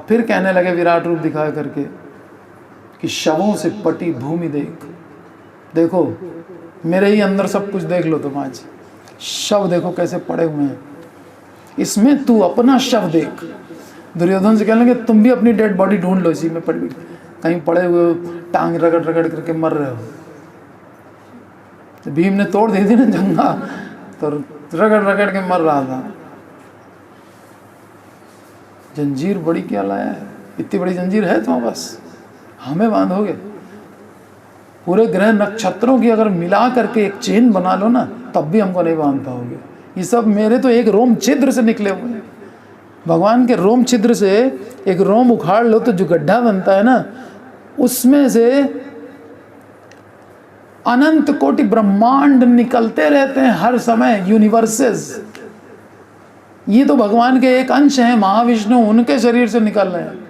फिर कहने लगे विराट रूप दिखा करके कि शवों से पटी भूमि देखो मेरे ही अंदर सब कुछ देख लो तुम। आज शव देखो कैसे पड़े हुए हैं, इसमें तू अपना शव देख। दुर्योधन से कहने लगे तुम भी अपनी डेड बॉडी ढूंढ लो, इसी में पड़ी कहीं पड़े हुए टांग रगड़ रगड़ करके मर रहे हो। तो भीम ने तोड़ दी थी ना जंगा, तो रगड़ रगड़ के मर रहा था। जंजीर बड़ी क्या लाया है, इतनी बड़ी जंजीर है तुम्हारे पास, हमें बांधोगे? पूरे ग्रह नक्षत्रों की अगर मिला करके एक चेन बना लो ना, तब भी हमको नहीं बांध पाओगे। ये सब मेरे तो एक रोम छिद्र से निकले हुए हैं। भगवान के रोम छिद्र से एक रोम उखाड़ लो तो जो गड्ढा बनता है ना, उसमें से अनंत कोटि ब्रह्मांड निकलते रहते हैं हर समय, यूनिवर्सेस। ये तो भगवान के एक अंश हैं, महाविष्णु, उनके शरीर से निकल रहे हैं।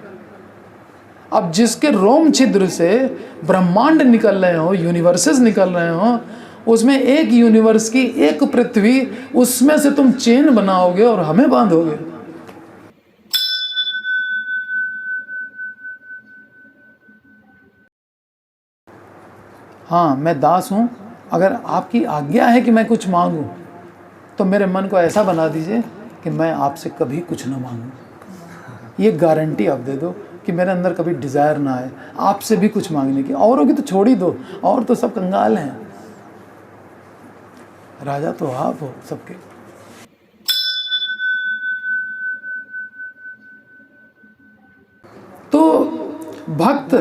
अब जिसके रोम छिद्र से ब्रह्मांड निकल रहे हो, यूनिवर्सेस निकल रहे हो, उसमें एक यूनिवर्स की एक पृथ्वी, उसमें से तुम चेन बनाओगे और हमें बांधोगे। हाँ, मैं दास हूं, अगर आपकी आज्ञा है कि मैं कुछ मांगूं तो मेरे मन को ऐसा बना दीजिए कि मैं आपसे कभी कुछ ना मांगूं। ये गारंटी आप दे दो कि मेरे अंदर कभी डिज़ायर ना आए आपसे भी कुछ मांगने की। औरों की तो छोड़ ही दो, और तो सब कंगाल हैं, राजा तो आप हो सबके। तो भक्त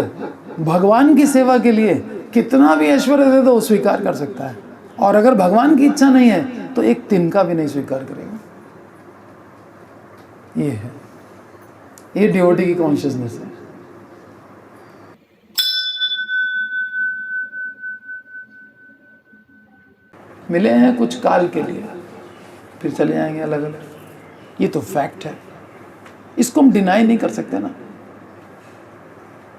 भगवान की सेवा के लिए कितना भी ऐश्वर्य दे दो स्वीकार कर सकता है, और अगर भगवान की इच्छा नहीं है तो एक तिनका भी नहीं स्वीकार करेगा। ये है, ये डिवोटी की कॉन्शियसनेस है। मिले हैं कुछ काल के लिए, फिर चले जाएंगे अलग अलग। ये तो फैक्ट है, इसको हम डिनाई नहीं कर सकते ना।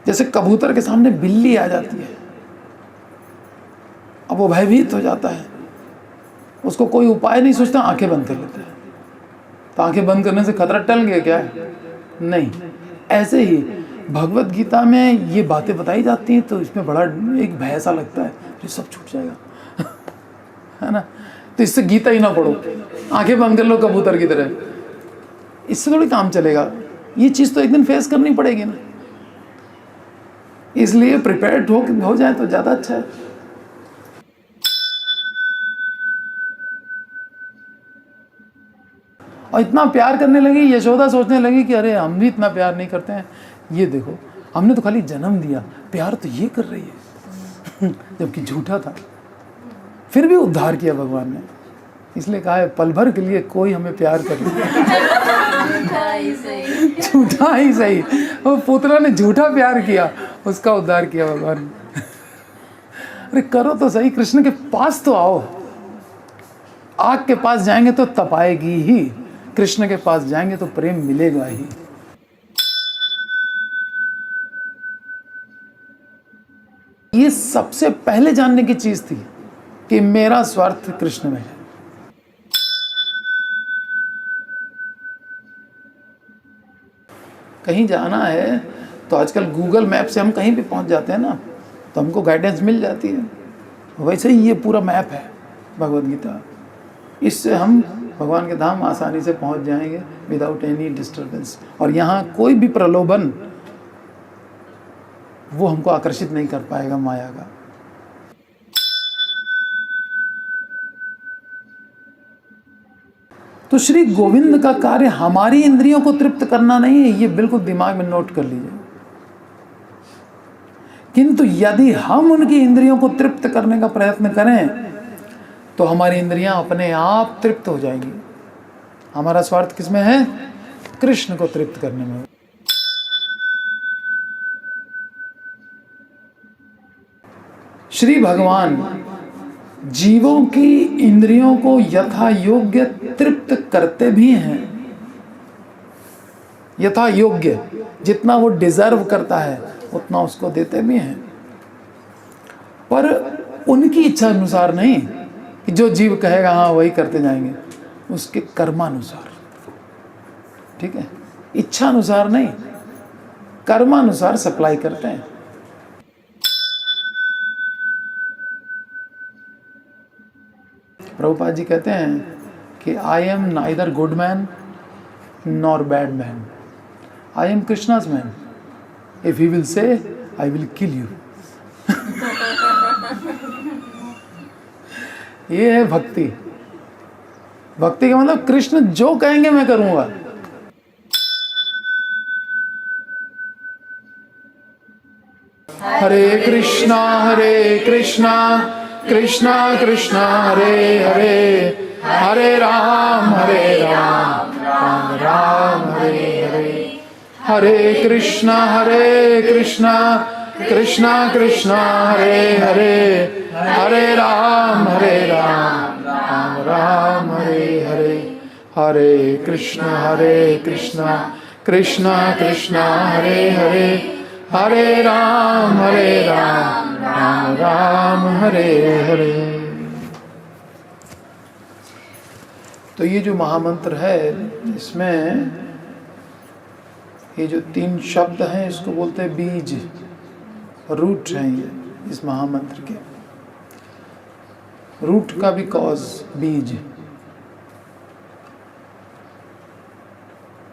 जैसे कबूतर के सामने बिल्ली आ जाती है, अब वो भयभीत हो जाता है, उसको कोई उपाय नहीं सोचता, आंखें बंद कर लेता है। तो आंखें बंद करने से खतरा टल गया क्या? नहीं। ऐसे ही भगवत गीता में ये बातें बताई जाती हैं, तो इसमें बड़ा एक भय सा लगता है, ये सब छूट जाएगा है ना। तो इससे गीता ही ना पढ़ो, आंखें बंद कर लो कबूतर की तरह, इससे थोड़ी काम चलेगा। ये चीज़ तो एक दिन फेस करनी पड़ेगी ना, इसलिए प्रिपेयर्ड हो जाए तो ज़्यादा अच्छा है। और इतना प्यार करने लगी यशोदा, सोचने लगी कि अरे हम भी इतना प्यार नहीं करते हैं, ये देखो हमने तो खाली जन्म दिया, प्यार तो ये कर रही है जबकि झूठा था। फिर भी उद्धार किया भगवान ने, इसलिए कहा है पल भर के लिए कोई हमें प्यार कर झूठा ही सही, वो पुत्र ने झूठा प्यार किया, उसका उद्धार किया भगवान ने। अरे करो तो सही, कृष्ण के पास तो आओ। आग के पास जाएंगे तो तपाएगी ही, कृष्ण के पास जाएंगे तो प्रेम मिलेगा ही। ये सबसे पहले जानने की चीज थी कि मेरा स्वार्थ कृष्ण में है। कहीं जाना है तो आजकल गूगल मैप से हम कहीं भी पहुंच जाते हैं ना, तो हमको गाइडेंस मिल जाती है। वैसे ही ये पूरा मैप है भगवद गीता, इससे हम भगवान के धाम आसानी से पहुंच जाएंगे विदाउट एनी डिस्टर्बेंस। और यहाँ कोई भी प्रलोभन वो हमको आकर्षित नहीं कर पाएगा माया का। तो श्री गोविंद का कार्य हमारी इंद्रियों को तृप्त करना नहीं है, ये बिल्कुल दिमाग में नोट कर लीजिए। किंतु यदि हम उनकी इंद्रियों को तृप्त करने का प्रयत्न करें तो हमारी इंद्रियां अपने आप तृप्त हो जाएंगी। हमारा स्वार्थ किसमें है? कृष्ण को तृप्त करने में। श्री भगवान जीवों की इंद्रियों को यथा योग्य तृप्त करते भी हैं, यथा योग्य, जितना वो डिजर्व करता है उतना उसको देते भी हैं, पर उनकी इच्छा अनुसार नहीं कि जो जीव कहेगा हाँ वही करते जाएंगे, उसके कर्मानुसार। ठीक है, इच्छा अनुसार नहीं, कर्मानुसार सप्लाई करते हैं। प्रभुपाद जी कहते हैं कि I am neither good man nor bad man, I am Krishna's man, if he will say I will kill you. ये है भक्ति। भक्ति का मतलब कृष्ण जो कहेंगे मैं करूंगा। हरे कृष्णा कृष्णा कृष्णा हरे हरे, हरे राम राम राम हरे हरे, हरे कृष्णा कृष्णा कृष्णा हरे हरे, हरे राम राम राम हरे हरे, हरे कृष्णा कृष्णा कृष्णा हरे हरे, हरे राम राम राम हरे हरे। तो ये जो महामंत्र है, इसमें ये जो 3 शब्द हैं इसको बोलते हैं बीज, रूट हैं ये इस महामंत्र के। रूट का भी कॉज बीज।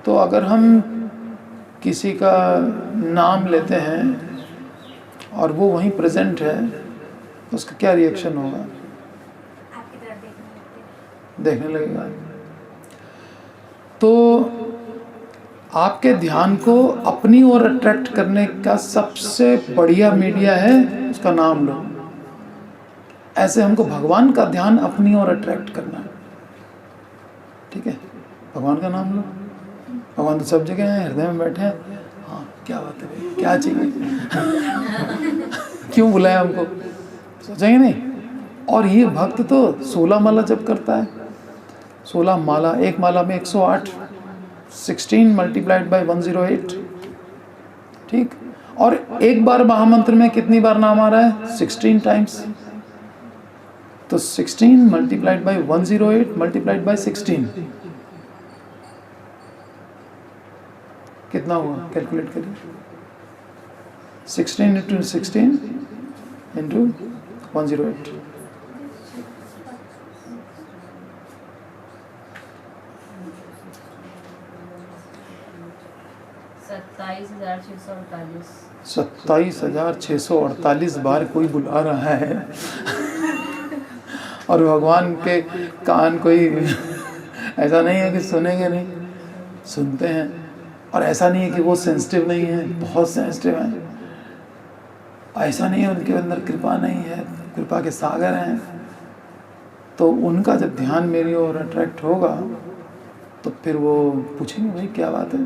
तो अगर हम किसी का नाम लेते हैं और वो वहीं प्रेजेंट है, उसका क्या रिएक्शन होगा? आपकी तरफ देखने लगेगा। तो आपके ध्यान को अपनी ओर अट्रैक्ट करने का सबसे बढ़िया मीडिया है उसका नाम लो। ऐसे हमको भगवान का ध्यान अपनी ओर अट्रैक्ट करना है। ठीक है, भगवान का नाम लो। भगवान तो सब जगह हैं, हृदय में बैठे हैं। हाँ, क्या बात है भाई, क्या चाहिए? क्यों बुलाया हमको? सोचेंगे नहीं। और ये भक्त तो 16 माला जप करता है। 16 माला, एक माला में 108, 16 मल्टीप्लाइड बाय 108। ठीक। और एक बार महामंत्र में कितनी बार नाम आ रहा है? 16 टाइम्स। तो 16 मल्टीप्लाइड बाय 108 मल्टीप्लाइड बाय 16 कितना हुआ? कैलकुलेट करिए। 16 इंटू 16 इंटू 108। 27,648 बार कोई बुला रहा है। और भगवान के कान कोई ऐसा नहीं है कि सुनेंगे नहीं, सुनते हैं। और ऐसा नहीं है कि वो सेंसिटिव नहीं है, बहुत सेंसिटिव हैं। ऐसा नहीं है उनके अंदर कृपा नहीं है, कृपा के सागर हैं। तो उनका जब ध्यान मेरी ओर अट्रैक्ट होगा तो फिर वो पूछेंगे भाई क्या बात है।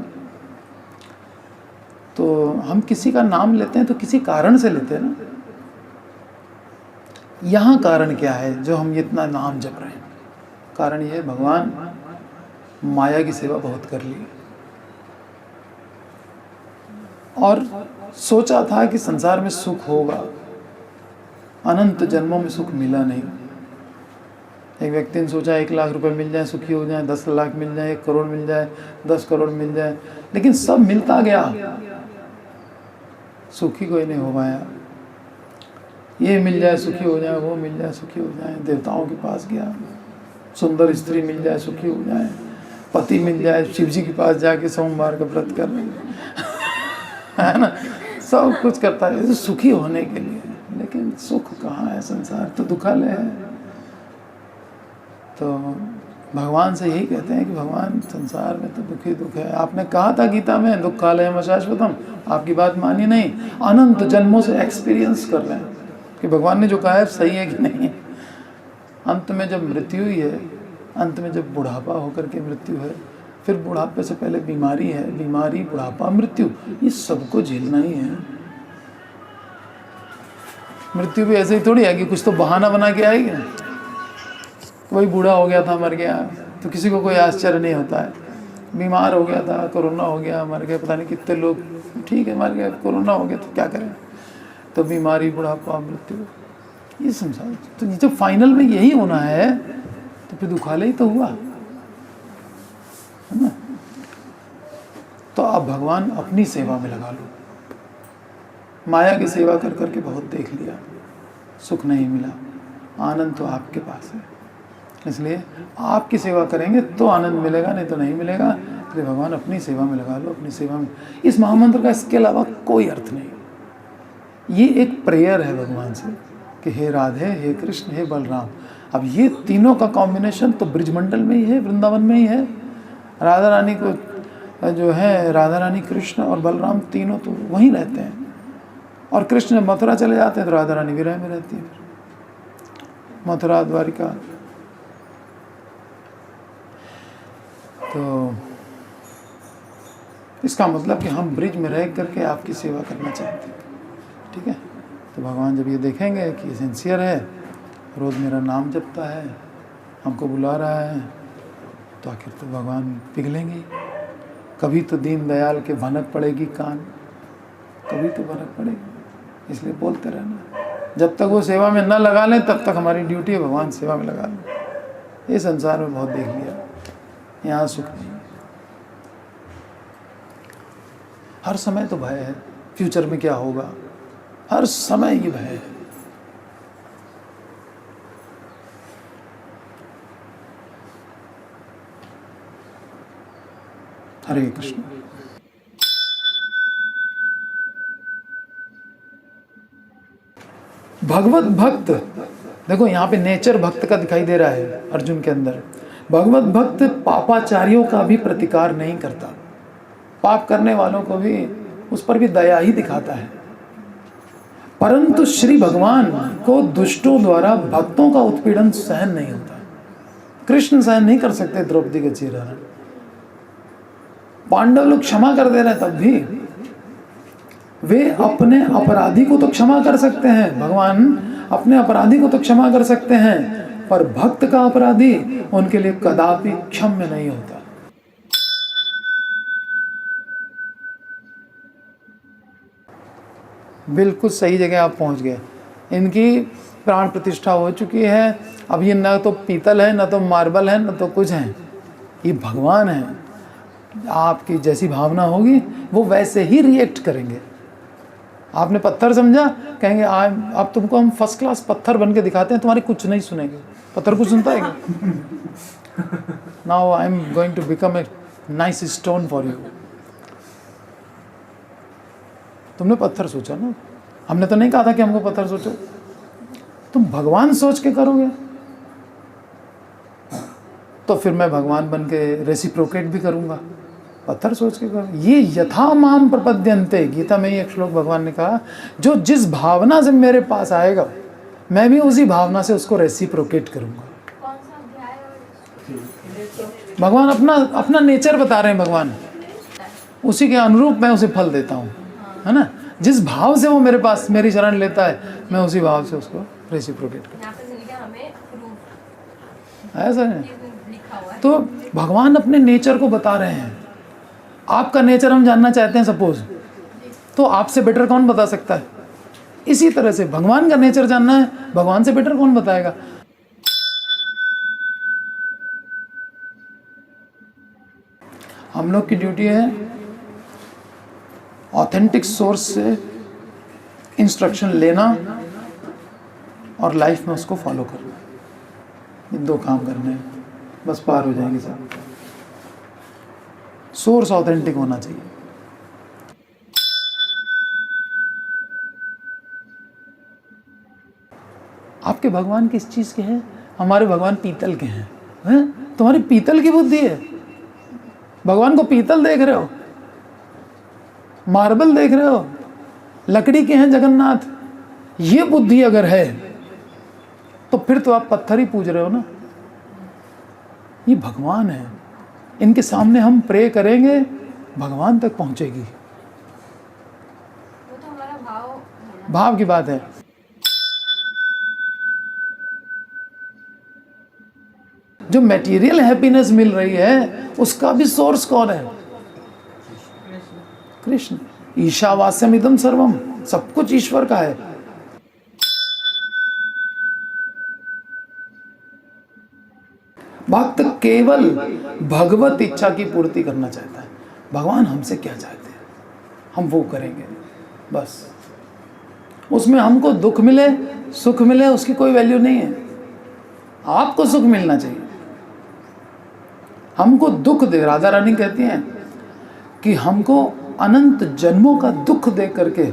तो हम किसी का नाम लेते हैं तो किसी कारण से लेते हैं ना। यहाँ कारण क्या है जो हम इतना नाम जप रहे हैं? कारण ये है, भगवान माया की सेवा बहुत कर ली और सोचा था कि संसार में सुख होगा। अनंत जन्मों में सुख मिला नहीं। एक व्यक्ति ने सोचा 1 लाख रुपए मिल जाए सुखी हो जाए, 10 लाख मिल जाए, 1 करोड़ मिल जाए, 10 करोड़ मिल जाए, लेकिन सब मिलता गया, सुखी कोई नहीं हो पाया। ये मिल जाए सुखी हो जाए, वो मिल जाए सुखी हो जाए। देवताओं के पास गया, सुंदर स्त्री मिल जाए सुखी हो जाए, पति मिल जाए, शिव जी के पास जाके सोमवार का व्रत कर है ना, सब कुछ करता है तो सुखी होने के लिए। लेकिन सुख कहाँ है? संसार तो दुखालय है। तो भगवान से यही कहते हैं कि भगवान संसार में तो दुख ही दुख है। आपने कहा था गीता में दुखालयम अशाश्वतम, आपकी बात मानी नहीं। अनंत जन्मों से एक्सपीरियंस कर रहे हैं कि भगवान ने जो कहा है सही है कि नहीं। अंत में जब मृत्यु ही है, अंत में जब बुढ़ापा होकर के मृत्यु है, फिर बुढ़ापे से पहले बीमारी है, बीमारी, बुढ़ापा, मृत्यु, ये सबको झेलना ही है। मृत्यु भी ऐसे ही थोड़ी है कि कुछ तो बहाना बना के आएगी ना। कोई बूढ़ा हो गया था मर गया तो किसी को कोई आश्चर्य नहीं होता है। बीमार हो गया था, कोरोना हो गया, मर गए, पता नहीं कितने लोग, ठीक है मर गए, कोरोना हो गया तो क्या करें। तो बीमारी, बुढ़ापा, मृत्यु, ये संसार। तो ये जब फाइनल में यही होना है तो फिर दुखालय ही तो हुआ है ना। तो आप भगवान अपनी सेवा में लगा लो। माया की सेवा कर करके बहुत देख लिया, सुख नहीं मिला, आनंद तो आपके पास है। इसलिए आपकी सेवा करेंगे तो आनंद मिलेगा, नहीं तो नहीं मिलेगा। इसलिए भगवान अपनी सेवा में लगा लो, अपनी सेवा में। इस महामंत्र का इसके अलावा कोई अर्थ नहीं। ये एक प्रेयर है भगवान से कि हे राधे, हे कृष्ण, हे बलराम। अब ये तीनों का कॉम्बिनेशन तो ब्रिजमंडल में ही है, वृंदावन में ही है। राधा रानी को जो है, राधा रानी, कृष्ण और बलराम तीनों तो वहीं रहते हैं। और कृष्ण जब मथुरा चले जाते हैं तो राधा रानी विरह में रहती है। मथुरा, द्वारिका। तो इसका मतलब कि हम ब्रिज में रह करके आपकी सेवा करना चाहते हैं, ठीक है। तो भगवान जब ये देखेंगे कि सिंसियर है, रोज़ मेरा नाम जपता है, हमको बुला रहा है, तो आखिर तो भगवान पिघलेंगे। कभी तो दीन दयाल के भनक पड़ेगी कान, कभी तो भनक पड़ेगी। इसलिए बोलते रहना, जब तक वो सेवा में न लगा लें तब तक हमारी ड्यूटी है भगवान सेवा में लगा लें। ये संसार में बहुत देख लिया, यहाँ सुख नहीं। हर समय तो भय है, फ्यूचर में क्या होगा, हर समय ये भय है। हरे कृष्ण। भगवत भक्त, देखो यहाँ पे नेचर भक्त का दिखाई दे रहा है अर्जुन के अंदर। भगवत भक्त पापाचारियों का भी प्रतिकार नहीं करता, पाप करने वालों को भी, उस पर भी दया ही दिखाता है। परंतु श्री भगवान को दुष्टों द्वारा भक्तों का उत्पीड़न सहन नहीं होता। कृष्ण सहन नहीं कर सकते द्रौपदी का चीरहरण। पांडव लोग क्षमा कर दे रहे हैं, तब भी वे अपने अपराधी को तो क्षमा कर सकते हैं, भगवान अपने अपराधी को तो क्षमा कर सकते हैं, पर भक्त का अपराधी उनके लिए कदापि क्षम्य नहीं होता। बिल्कुल सही जगह आप पहुंच गए। इनकी प्राण प्रतिष्ठा हो चुकी है। अब ये न तो पीतल है, न तो मार्बल है, न तो कुछ है, ये भगवान है। आपकी जैसी भावना होगी वो वैसे ही रिएक्ट करेंगे। आपने पत्थर समझा, कहेंगे अब तुमको हम फर्स्ट क्लास पत्थर बन के दिखाते हैं, तुम्हारी कुछ नहीं सुनेंगे। पत्थर कुछ सुनता है क्या? Now I am going to become a nice stone for you. तुमने पत्थर सोचा ना, हमने तो नहीं कहा था कि हमको पत्थर सोचो। तुम भगवान सोच के करोगे तो फिर मैं भगवान बन के रेसिप्रोकेट भी करूंगा। पत्थर सोच के करो। ये यथा माम प्रपद्यन्ते, गीता में ही एक श्लोक भगवान ने कहा, जो जिस भावना से मेरे पास आएगा मैं भी उसी भावना से उसको रेसिप्रोकेट करूंगा। कौन सा अध्याय और भगवान अपना नेचर बता रहे हैं। भगवान उसी के अनुरूप मैं उसे फल देता हूँ, है ना। जिस भाव से वो मेरे पास मेरी शरण लेता है, मैं उसी भाव से उसको रेसिप्रोकेट करता यहाँ पे मिल गया हमें प्रूफ, हूँ। ऐसा है। लिखा हुआ है। तो भगवान अपने नेचर को बता रहे हैं। आपका नेचर हम जानना चाहते हैं सपोज, तो आपसे बेटर कौन बता सकता है? इसी तरह से भगवान का नेचर जानना है, भगवान से बेटर कौन बताएगा? हम लोग की ड्यूटी है ऑथेंटिक सोर्स से इंस्ट्रक्शन लेना और लाइफ में उसको फॉलो करना। इन दो काम करने हैं, बस पार हो जाएंगे सब। सोर्स ऑथेंटिक होना चाहिए। आपके भगवान किस चीज के हैं? हमारे भगवान पीतल के हैं। तुम्हारी पीतल की बुद्धि है। भगवान को पीतल देख रहे हो, मार्बल देख रहे हो, लकड़ी के हैं जगन्नाथ। ये बुद्धि अगर है तो फिर तो आप पत्थर ही पूज रहे हो ना। ये भगवान है, इनके सामने हम प्रे करेंगे, भगवान तक पहुंचेगी। वो तो हमारा भाव है ना। भाव की बात है। जो मटेरियल हैप्पीनेस मिल रही है उसका भी सोर्स कौन है? कृष्ण। ईशावास्यम इदम सर्वम, सब कुछ ईश्वर का है। भक्त केवल भगवत इच्छा की पूर्ति करना चाहता है। भगवान हमसे क्या चाहते हैं हम वो करेंगे बस। उसमें हमको दुख मिले सुख मिले उसकी कोई वैल्यू नहीं है। आपको सुख मिलना चाहिए, हमको दुख दे। राधा रानी कहती हैं कि हमको अनंत जन्मों का दुख दे करके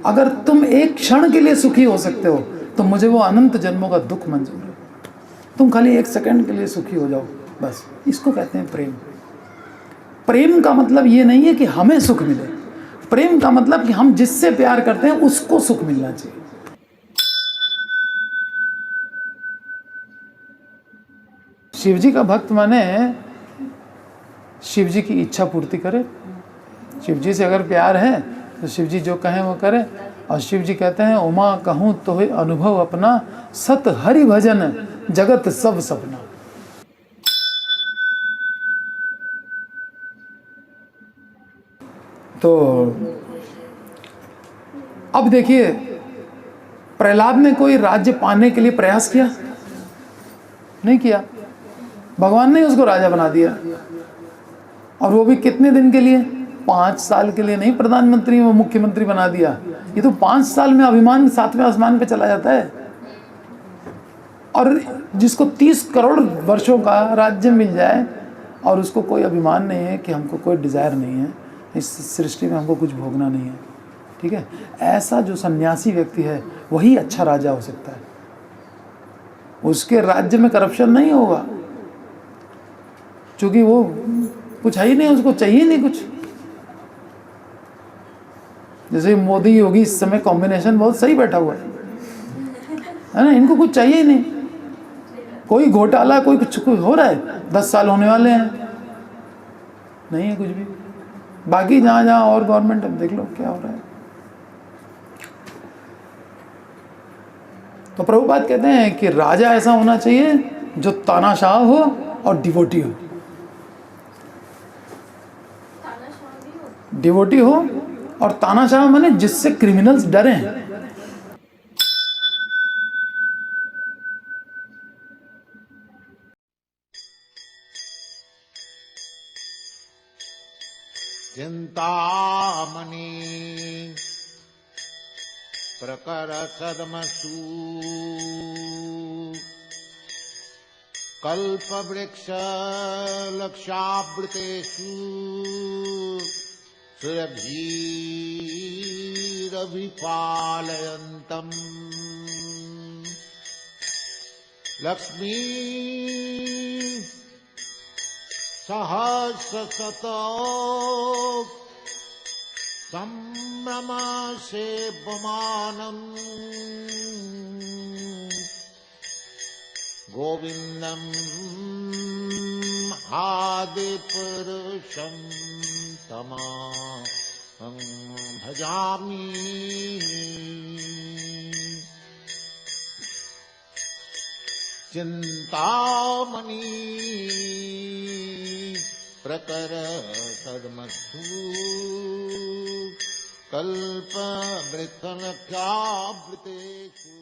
अगर तुम एक क्षण के लिए सुखी हो सकते हो तो मुझे वो अनंत जन्मों का दुख मंजूर है। तुम खाली एक सेकंड के लिए सुखी हो जाओ बस। इसको कहते हैं प्रेम। प्रेम का मतलब ये नहीं है कि हमें सुख मिले, प्रेम का मतलब कि हम जिससे प्यार करते हैं उसको सुख मिलना चाहिए। शिव जी का भक्त माने शिव जी की इच्छा पूर्ति करे। शिव जी से अगर प्यार है तो शिव जी जो कहें वो करे। और शिव जी कहते हैं उमा कहूँ तो है अनुभव अपना, सत हरि भजन जगत सब सपना। तो अब देखिए, प्रहलाद ने कोई राज्य पाने के लिए प्रयास किया? नहीं किया। भगवान ने उसको राजा बना दिया, और वो भी कितने दिन के लिए? 5 साल के लिए नहीं प्रधानमंत्री वो मुख्यमंत्री बना दिया। ये तो 5 साल में अभिमान 7वें आसमान पे चला जाता है। और जिसको 30 करोड़ वर्षों का राज्य मिल जाए और उसको कोई अभिमान नहीं है कि हमको कोई डिज़ायर नहीं है, इस सृष्टि में हमको कुछ भोगना नहीं है, ठीक है, ऐसा जो सन्यासी व्यक्ति है वही अच्छा राजा हो सकता है। उसके राज्य में करप्शन नहीं होगा, क्योंकि वो कुछ है ही नहीं, उसको चाहिए नहीं कुछ। जैसे मोदी योगी इस समय कॉम्बिनेशन बहुत सही बैठा हुआ है ना, इनको कुछ चाहिए ही नहीं। कोई घोटाला कोई कुछ हो रहा है, 10 साल होने वाले हैं, नहीं है कुछ भी। बाकी जहाँ जहाँ और गवर्नमेंट है देख लो क्या हो रहा है। तो प्रभुपाद कहते हैं कि राजा ऐसा होना चाहिए जो तानाशाह हो और डिवोटी हो। तानाशाह भी हो। डिवोटी हो और तानाशाह माने जिससे क्रिमिनल्स डरें। चिंतामणि प्रकर सदमसु कल्प वृक्ष लक्षावृतेषु सुरभीरभिपालयन्तम् लक्ष्मी सहस्रशतो संभ्रम सेव्यमानम् गोविन्दम् आदिपुरुषं तमाहं भजामि। चिंतामणि प्रकर सदमसु कल्प वृक्षलक्षावृतेषु